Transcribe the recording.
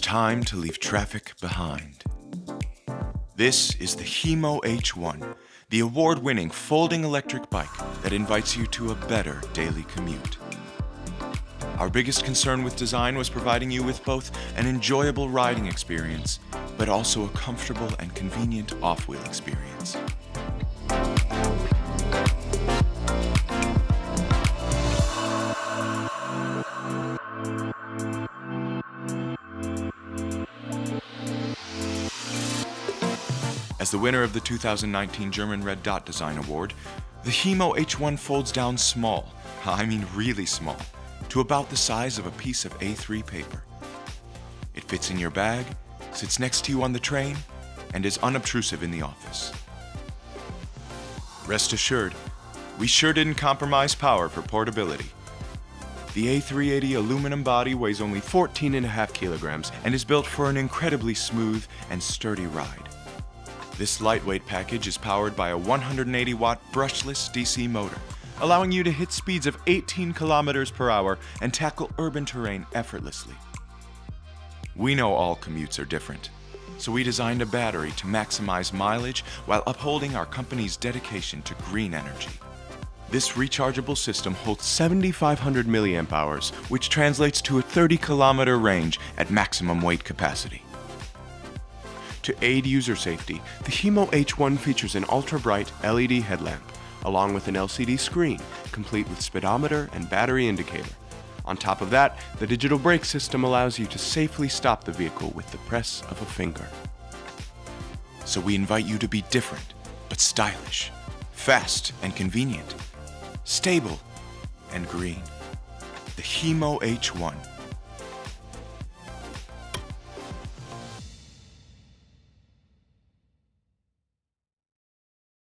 time to leave traffic behind. This is the HiMo H1, the award-winning folding electric bike that invites you to a better daily commute. Our biggest concern with design was providing you with both an enjoyable riding experience, but also a comfortable and convenient off-wheel experience. As the winner of the 2019 German Red Dot Design Award, the HiMo H1 folds down small, I mean really small, to about the size of a piece of A3 paper. It fits in your bag, sits next to you on the train, and is unobtrusive in the office. Rest assured, we sure didn't compromise power for portability. The A380 aluminum body weighs only 14.5 kilograms and is built for an incredibly smooth and sturdy ride. This lightweight package is powered by a 180-watt brushless DC motor, allowing you to hit speeds of 18 kilometers per hour and tackle urban terrain effortlessly. We know all commutes are different, so we designed a battery to maximize mileage while upholding our company's dedication to green energy. This rechargeable system holds 7,500 milliamp hours, which translates to a 30-kilometer range at maximum weight capacity. To aid user safety, the HiMo H1 features an ultra-bright LED headlamp, along with an LCD screen, complete with speedometer and battery indicator. On top of that, the digital brake system allows you to safely stop the vehicle with the press of a finger. So we invite you to be different, but stylish, fast and convenient, stable and green. The HiMo H1.